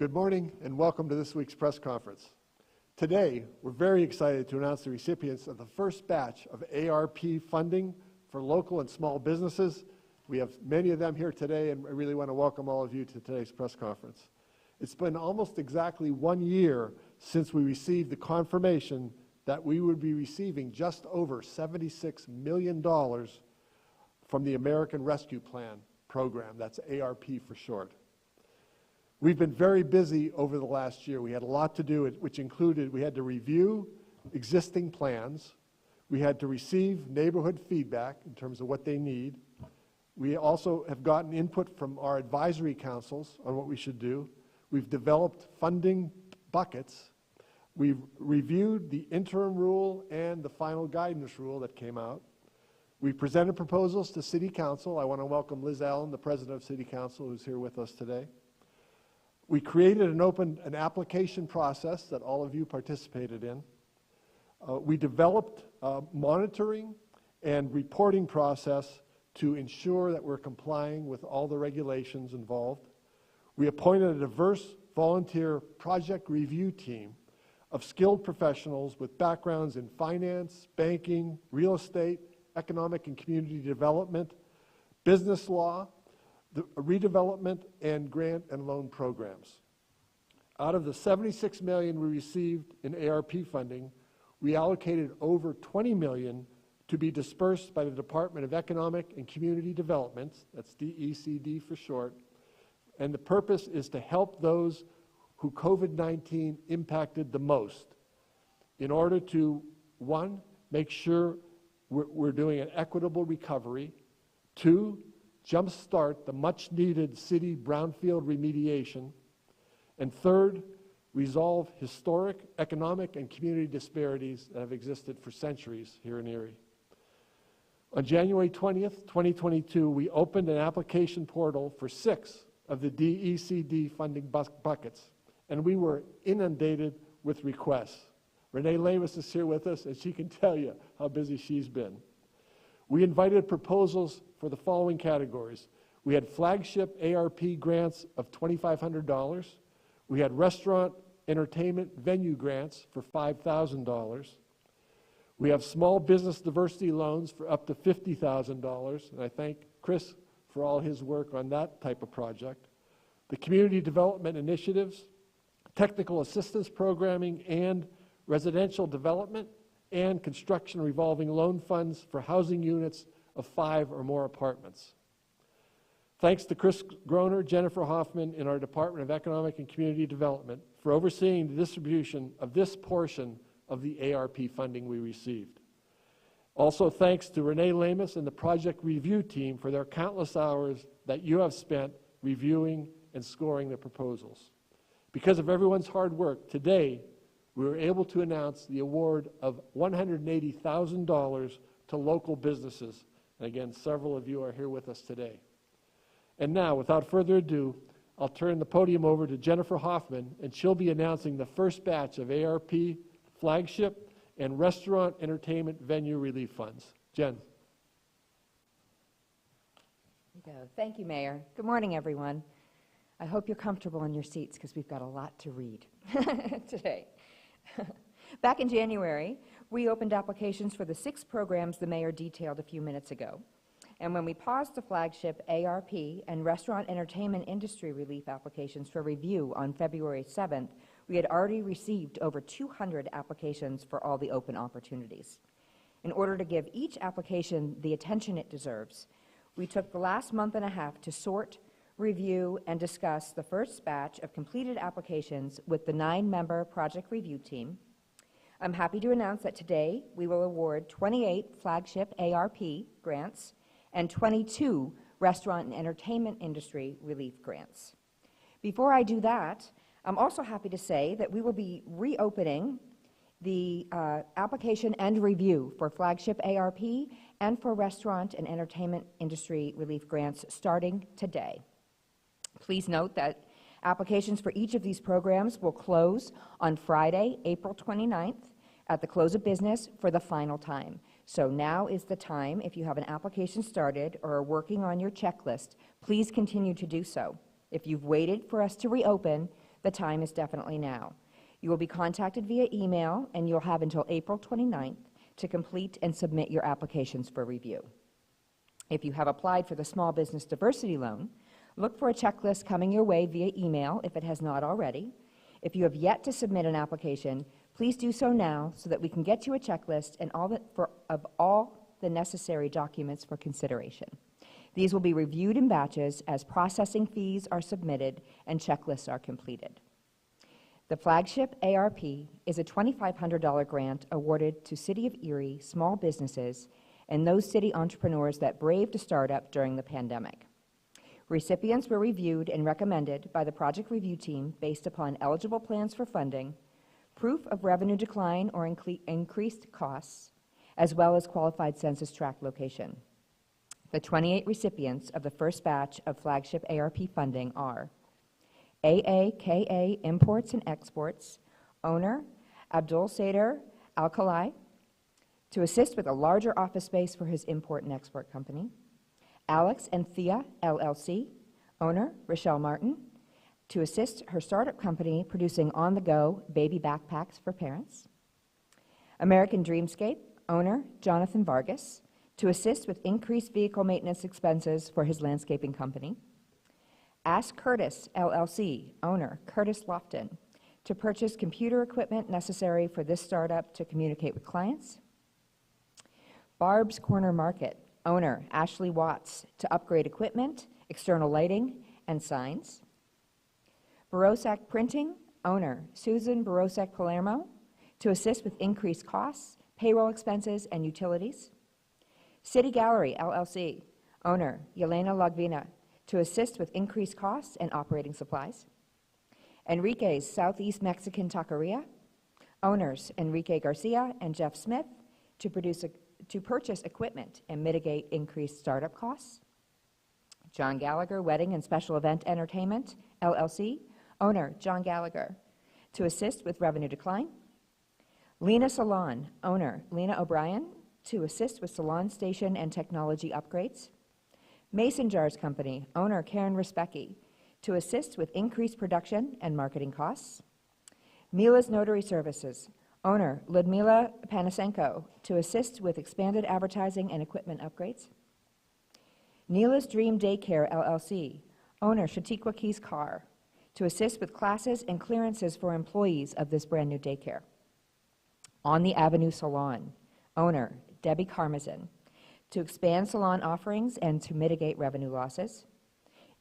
Good morning and welcome to this week's press conference. Today, we're very excited to announce the recipients of the first batch of ARP funding for local and small businesses. We have many of them here today, and I really want to welcome all of you to today's press conference. It's been almost exactly 1 year since we received the confirmation that we would be receiving just over $76 million from the American Rescue Plan program. That's ARP for short. We've been very busy over the last year. We had a lot to do, which included we had to review existing plans. We had to receive neighborhood feedback in terms of what they need. We also have gotten input from our advisory councils on what we should do. We've developed funding buckets. We've reviewed the interim rule and the final guidance rule that came out. We presented proposals to City Council. I want to welcome Liz Allen, the President of City Council, who's here with us today. We created and opened an application process that all of you participated in. We developed a monitoring and reporting process to ensure that we're complying with all the regulations involved. We appointed a diverse volunteer project review team of skilled professionals with backgrounds in finance, banking, real estate, economic and community development, business law, the redevelopment, and grant and loan programs. Out of the $76 million we received in ARP funding, we allocated over $20 million to be dispersed by the Department of Economic and Community Development, that's DECD for short, and the purpose is to help those who COVID-19 impacted the most in order to, one, make sure we're doing an equitable recovery, two, jumpstart the much-needed city brownfield remediation, and third, resolve historic economic and community disparities that have existed for centuries here in Erie. On January 20th, 2022, we opened an application portal for 6 of the DECD funding buckets, and we were inundated with requests. Renee Lamus is here with us, and she can tell you how busy she's been. We invited proposals for the following categories. We had flagship ARP grants of $2,500. We had restaurant entertainment venue grants for $5,000. We have small business diversity loans for up to $50,000, and I thank Chris for all his work on that type of project. The community development initiatives, technical assistance programming, and residential development and construction revolving loan funds for housing units of 5 or more apartments. Thanks to Chris Groner, Jennifer Hoffman in our Department of Economic and Community Development for overseeing the distribution of this portion of the ARP funding we received. Also thanks to Renee Lamus and the project review team for their countless hours that you have spent reviewing and scoring the proposals. Because of everyone's hard work, today we were able to announce the award of $180,000 to local businesses. And again, several of you are here with us today. And now, without further ado, I'll turn the podium over to Jennifer Hoffman, and she'll be announcing the first batch of ARP, flagship, and restaurant entertainment venue relief funds. Jen. There you go. Thank you, Mayor. Good morning, everyone. I hope you're comfortable in your seats because we've got a lot to read today. Back in January, we opened applications for the 6 programs the Mayor detailed a few minutes ago. And when we paused the flagship ARP and restaurant entertainment industry relief applications for review on February 7th, we had already received over 200 applications for all the open opportunities. In order to give each application the attention it deserves, we took the last month and a half to sort, review, and discuss the first batch of completed applications with the 9-member project review team. I'm happy to announce that today we will award 28 flagship ARP grants and 22 restaurant and entertainment industry relief grants. Before I do that, I'm also happy to say that we will be reopening the application and review for flagship ARP and for restaurant and entertainment industry relief grants starting today. Please note that applications for each of these programs will close on Friday, April 29th at the close of business for the final time. So now is the time. If you have an application started or are working on your checklist, please continue to do so. If you've waited for us to reopen, The time is definitely now. You will be contacted via email, and you'll have until April 29th to complete and submit your applications for review. If you have applied for the Small Business Diversity Loan, look for a checklist coming your way via email if it has not already. If you have yet to submit an application, please do so now so that we can get you a checklist and of all the necessary documents for consideration. These will be reviewed in batches as processing fees are submitted and checklists are completed. The Flagship ARP is a $2,500 grant awarded to City of Erie small businesses and those city entrepreneurs that braved a startup during the pandemic. Recipients were reviewed and recommended by the project review team based upon eligible plans for funding, proof of revenue decline or increased costs, as well as qualified census tract location. The 28 recipients of the first batch of Flagship ARP funding are AAKA Imports and Exports, owner Abdul Sader Al-Khalai, to assist with a larger office space for his import and export company. Alex and Thea LLC, owner Rochelle Martin, to assist her startup company producing on-the-go baby backpacks for parents. American Dreamscape, owner Jonathan Vargas, to assist with increased vehicle maintenance expenses for his landscaping company. Ask Curtis LLC, owner Curtis Lofton, to purchase computer equipment necessary for this startup to communicate with clients. Barb's Corner Market, owner Ashley Watts, to upgrade equipment, external lighting, and signs. Barosak Printing, owner Susan Barosak Palermo, to assist with increased costs, payroll expenses, and utilities. City Gallery LLC, owner Yelena Lagvina, to assist with increased costs and operating supplies. Enrique's Southeast Mexican Taqueria, owners Enrique Garcia and Jeff Smith, to purchase equipment and mitigate increased startup costs. John Gallagher Wedding and Special Event Entertainment, LLC, owner John Gallagher, to assist with revenue decline. Lena Salon, owner Lena O'Brien, to assist with salon station and technology upgrades. Mason Jars Company, owner Karen Respecki, to assist with increased production and marketing costs. Mila's Notary Services, owner Ludmila Panasenko, to assist with expanded advertising and equipment upgrades. Neela's Dream Daycare LLC, owner Shatikwa Keys Carr, to assist with classes and clearances for employees of this brand new daycare. On the Avenue Salon, owner Debbie Karmazin, to expand salon offerings and to mitigate revenue losses.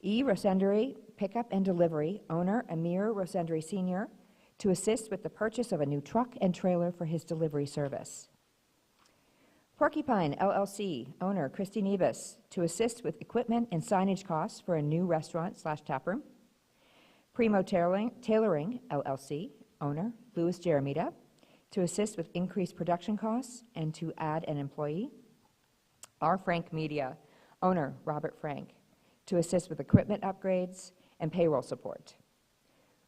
E. Rosendary Pickup and Delivery, owner Amir Rosendary Sr., to assist with the purchase of a new truck and trailer for his delivery service. Porcupine LLC, owner Christy Nebus, to assist with equipment and signage costs for a new restaurant/taproom. Primo Tailoring LLC, owner Louis Jeremita, to assist with increased production costs and to add an employee. R. Frank Media, owner Robert Frank, to assist with equipment upgrades and payroll support.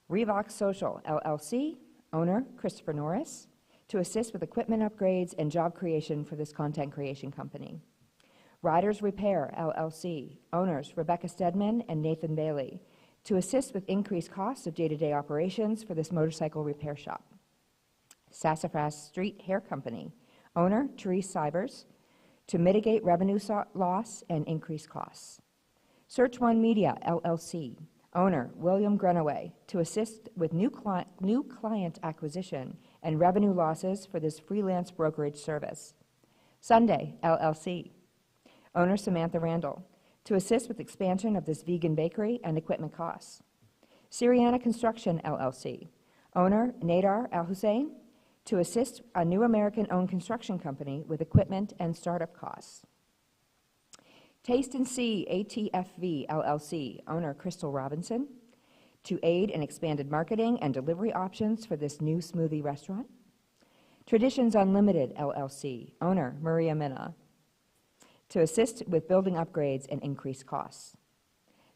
Revox Social LLC, owner Christopher Norris, to assist with equipment upgrades and job creation for this content creation company. Riders Repair LLC, owners Rebecca Stedman and Nathan Bailey, to assist with increased costs of day-to-day operations for this motorcycle repair shop. Sassafras Street Hair Company, owner Therese Sybers, to mitigate revenue loss and increase costs. Search One Media LLC, owner William Grunaway, to assist with new client acquisition and revenue losses for this freelance brokerage service. Sunday LLC, owner Samantha Randall, to assist with expansion of this vegan bakery and equipment costs. Syriana Construction LLC, owner Nadar Al-Hussein, to assist a new American-owned construction company with equipment and startup costs. Taste and See ATFV LLC, owner Crystal Robinson, to aid in expanded marketing and delivery options for this new smoothie restaurant. Traditions Unlimited LLC, owner Maria Minna, to assist with building upgrades and increased costs.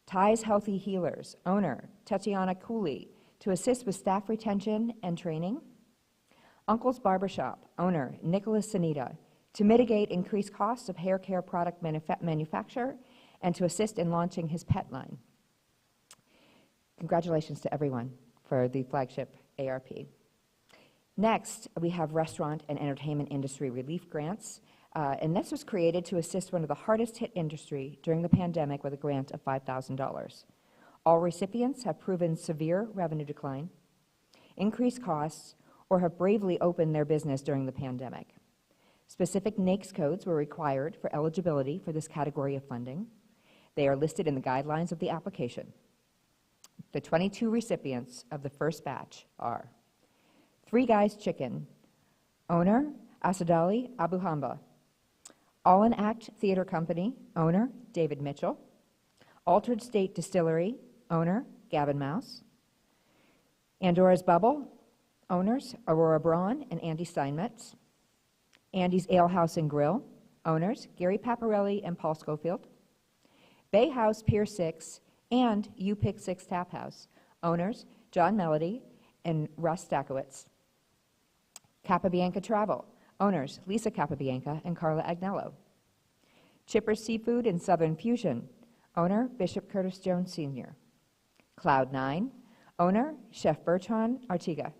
Ties Healthy Healers, owner Tatiana Cooley, to assist with staff retention and training. Uncle's Barbershop, owner Nicholas Sanita, to mitigate increased costs of hair care product manufacture and to assist in launching his pet line. Congratulations to everyone for the Flagship ARP. Next, we have Restaurant and Entertainment Industry Relief Grants, and this was created to assist one of the hardest hit industry during the pandemic with a grant of $5,000. All recipients have proven severe revenue decline, increased costs, or have bravely opened their business during the pandemic. Specific NAICS codes were required for eligibility for this category of funding. They are listed in the guidelines of the application. The 22 recipients of the first batch are Three Guys Chicken, owner Asadali Abuhamba; All in Act Theater Company, owner David Mitchell; Altered State Distillery, owner Gavin Mouse; Andora's Bubble, owners Aurora Braun and Andy Steinmetz; Andy's Ale House and Grill, owners Gary Paparelli and Paul Schofield; Bay House Pier 6 and You Pick 6 Tap House, owners John Melody and Russ Stakowitz; Capabianca Travel, owners Lisa Capabianca and Carla Agnello; Chipper's Seafood and Southern Fusion, owner Bishop Curtis Jones Sr.; Cloud9, owner Chef Bertrand Artiga;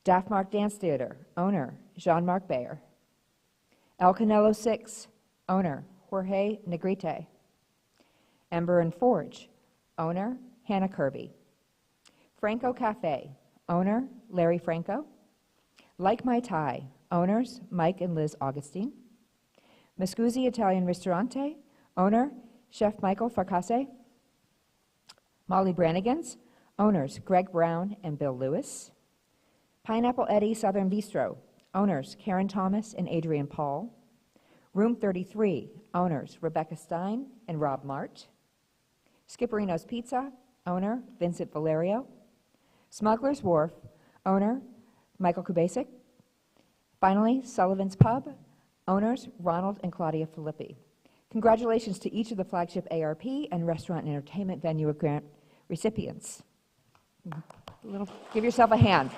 Daftmark Dance Theater, owner Jean-Marc Bayer; El Canelo 6, owner Jorge Negrete; Ember and Forge, owner Hannah Kirby; Franco Cafe, owner Larry Franco; Like My Thai, owners Mike and Liz Augustine; Miscusi Italian Ristorante, owner Chef Michael Farcase; Molly Brannigan's, owners Greg Brown and Bill Lewis; Pineapple Eddie Southern Bistro, owners Karen Thomas and Adrian Paul; Room 33, owners Rebecca Stein and Rob Mart; Skipperino's Pizza, owner Vincent Valerio; Smuggler's Wharf, owner Michael Kubasic; finally, Sullivan's Pub, owners Ronald and Claudia Filippi. Congratulations to each of the Flagship ARP and Restaurant and Entertainment Venue Grant recipients. Give yourself a hand.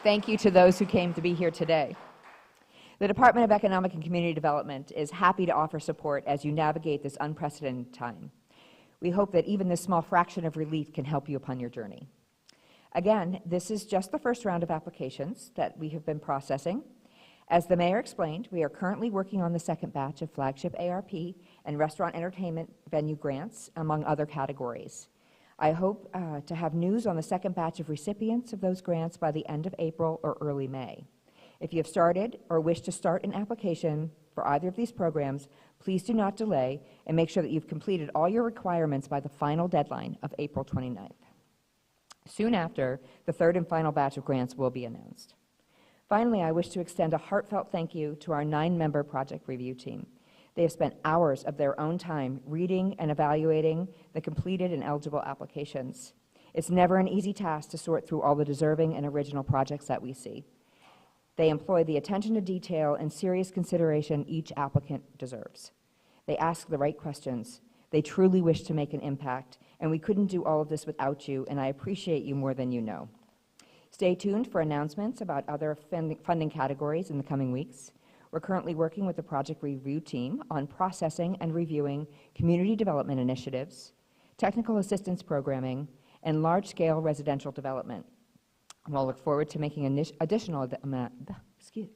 Thank you to those who came to be here today. The Department of Economic and Community Development is happy to offer support as you navigate this unprecedented time. We hope that even this small fraction of relief can help you upon your journey. Again, this is just the first round of applications that we have been processing. As the Mayor explained, we are currently working on the second batch of Flagship ARP and Restaurant Entertainment Venue grants, among other categories. I hope to have news on the second batch of recipients of those grants by the end of April or early May. If you have started or wish to start an application for either of these programs, please do not delay and make sure that you've completed all your requirements by the final deadline of April 29th. Soon after, the third and final batch of grants will be announced. Finally, I wish to extend a heartfelt thank you to our 9-member project review team. They have spent hours of their own time reading and evaluating the completed and eligible applications. It's never an easy task to sort through all the deserving and original projects that we see. They employ the attention to detail and serious consideration each applicant deserves. They ask the right questions. They truly wish to make an impact, and we couldn't do all of this without you, and I appreciate you more than you know. Stay tuned for announcements about other funding categories in the coming weeks. We're currently working with the project review team on processing and reviewing community development initiatives, technical assistance programming, and large-scale residential development. We'll look forward to making additional,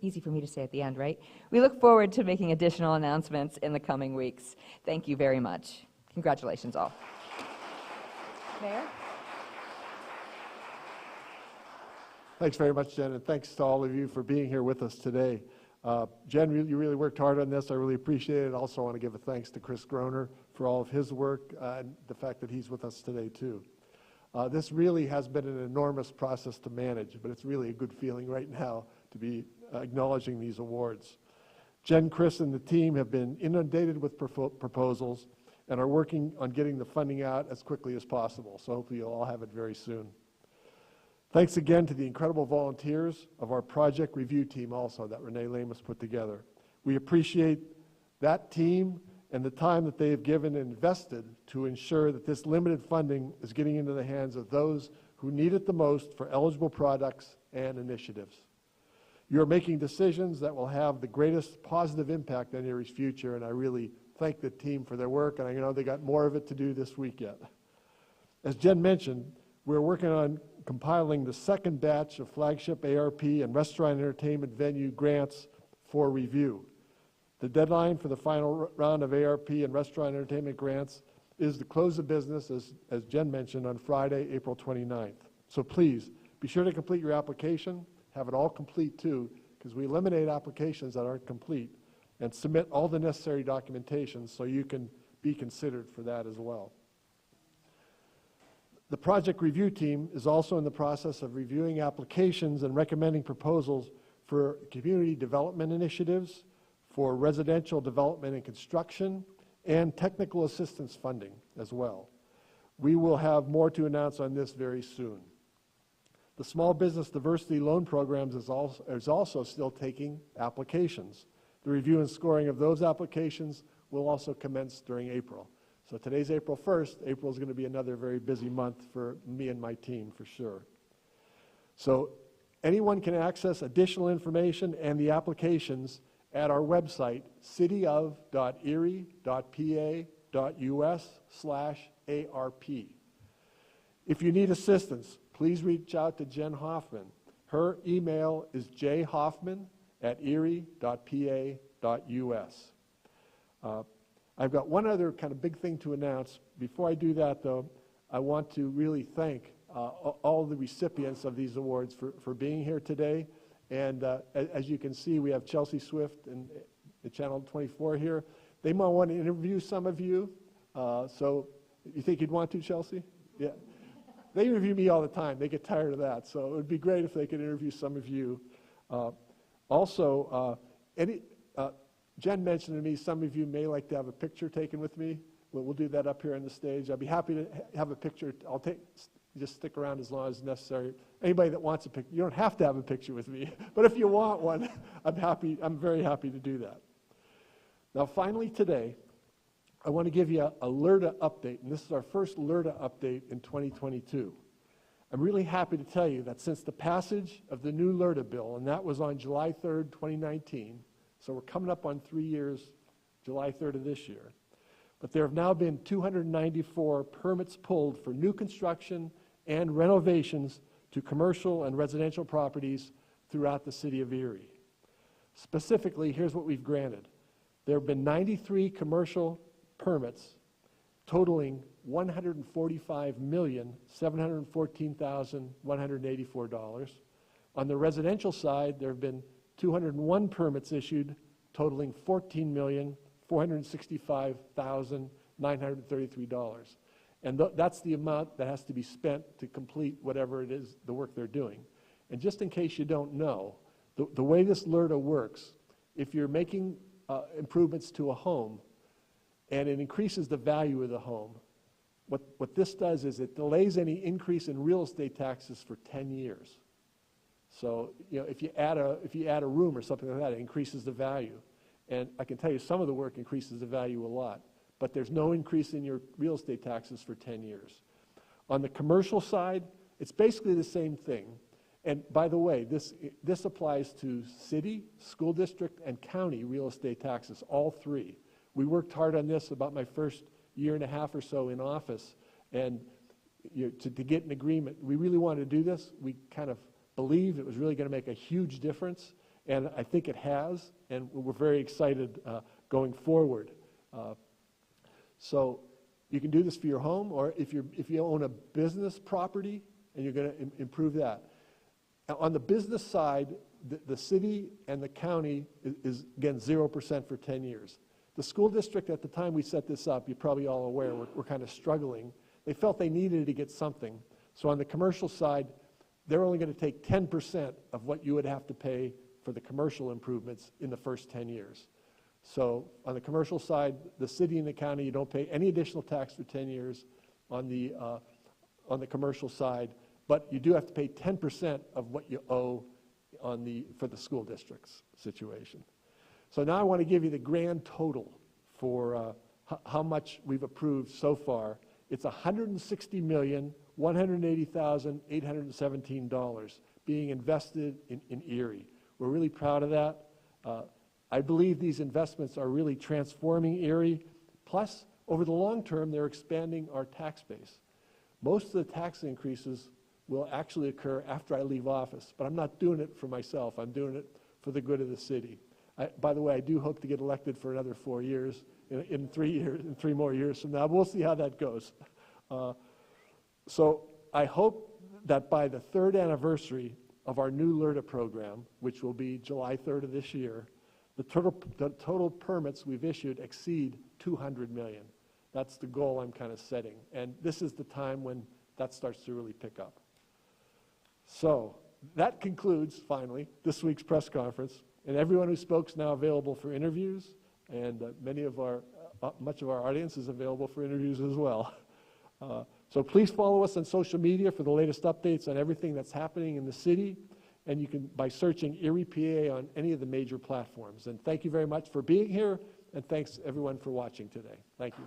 easy for me to say at the end, right? We look forward to making additional announcements in the coming weeks. Thank you very much. Congratulations all. Mayor? Thanks very much, Jen, and thanks to all of you for being here with us today. Jen, you really worked hard on this. I really appreciate it. I also want to give a thanks to Chris Groner for all of his work and the fact that he's with us today, too. This really has been an enormous process to manage, but it's really a good feeling right now to be acknowledging these awards. Jen, Chris, and the team have been inundated with proposals and are working on getting the funding out as quickly as possible, so hopefully you'll all have it very soon. Thanks again to the incredible volunteers of our project review team also that Renee Lamus put together. We appreciate that team and the time that they have given and invested to ensure that this limited funding is getting into the hands of those who need it the most for eligible products and initiatives. You are making decisions that will have the greatest positive impact on Erie's future, and I really thank the team for their work, and I know they got more of it to do this week yet. As Jen mentioned, we're working on compiling the second batch of Flagship ARP and restaurant entertainment venue grants for review. The deadline for the final round of ARP and restaurant entertainment grants is the close of business, as Jen mentioned, on Friday, April 29th. So please, be sure to complete your application, have it all complete too, because we eliminate applications that aren't complete, and submit all the necessary documentation so you can be considered for that as well. The project review team is also in the process of reviewing applications and recommending proposals for community development initiatives, for residential development and construction, and technical assistance funding as well. We will have more to announce on this very soon. The Small Business Diversity Loan Programs is also still taking applications. The review and scoring of those applications will also commence during April. So today's April 1st. April is going to be another very busy month for me and my team for sure. So anyone can access additional information and the applications at our website, cityof.erie.pa.us/ARP. If you need assistance, please reach out to Jen Hoffman. Her email is jhoffman@erie.pa.us. I've got one other kind of big thing to announce. Before I do that, though, I want to really thank all the recipients of these awards for being here today. And as you can see, we have Chelsea Swift and Channel 24 here. They might want to interview some of you. So you think you'd want to, Chelsea? Yeah. They interview me all the time. They get tired of that. So it would be great if they could interview some of you. Jen mentioned to me some of you may like to have a picture taken with me. We'll do that up here on the stage. I'll be happy to have a picture. Just stick around as long as necessary. Anybody that wants a picture, you don't have to have a picture with me, but if you want one, I'm very happy to do that. Now finally today, I want to give you a LRTA update, and this is our first LRTA update in 2022. I'm really happy to tell you that since the passage of the new LRTA bill, and that was on July 3rd, 2019, so we're coming up on 3 years, July 3rd of this year, but there have now been 294 permits pulled for new construction and renovations to commercial and residential properties throughout the city of Erie. Specifically, here's what we've granted. There have been 93 commercial permits totaling $145,714,184. On the residential side, there have been 201 permits issued totaling $14,465,933. And that's the amount that has to be spent to complete whatever it is, the work they're doing. And just in case you don't know, the way this LRTA works, if you're making improvements to a home and it increases the value of the home, what this does is it delays any increase in real estate taxes for 10 years. So, you know, if you add a room or something like that, it increases the value. And I can tell you some of the work increases the value a lot, but there's no increase in your real estate taxes for 10 years. On the commercial side, it's basically the same thing. And by the way, this applies to city, school district, and county real estate taxes, all three. We worked hard on this about my first year and a half or so in office, and to get an agreement. We really wanted to do this. We kind of believed it was really going to make a huge difference, and I think it has, and we're very excited going forward. So you can do this for your home, or if you own a business property and you're going to improve that. On the business side, the city and the county is again 0% for 10 years. The school district, at the time we set this up, you're probably all aware, we're kind of struggling. They felt they needed to get something. So on the commercial side, they're only going to take 10% of what you would have to pay for the commercial improvements in the first 10 years. So on the commercial side, the city and the county, you don't pay any additional tax for 10 years on the commercial side, but you do have to pay 10% of what you owe for the school district's situation. So now I want to give you the grand total for how much we've approved so far. It's $160,180,817 being invested in Erie. We're really proud of that. I believe these investments are really transforming Erie. Plus, over the long term, they're expanding our tax base. Most of the tax increases will actually occur after I leave office, but I'm not doing it for myself. I'm doing it for the good of the city. By the way, I do hope to get elected for another 4 years, in 3 years, in 3 more years from now. We'll see how that goes. So I hope that by the 3rd anniversary of our new LERTA program, which will be July 3rd of this year, the total permits we've issued exceed 200 million. That's the goal I'm kind of setting. And this is the time when that starts to really pick up. So that concludes, finally, this week's press conference. And everyone who spoke is now available for interviews. And much of our audience is available for interviews as well. So please follow us on social media for the latest updates on everything that's happening in the city. And you can, by searching Erie PA on any of the major platforms. And thank you very much for being here. And thanks everyone for watching today. Thank you.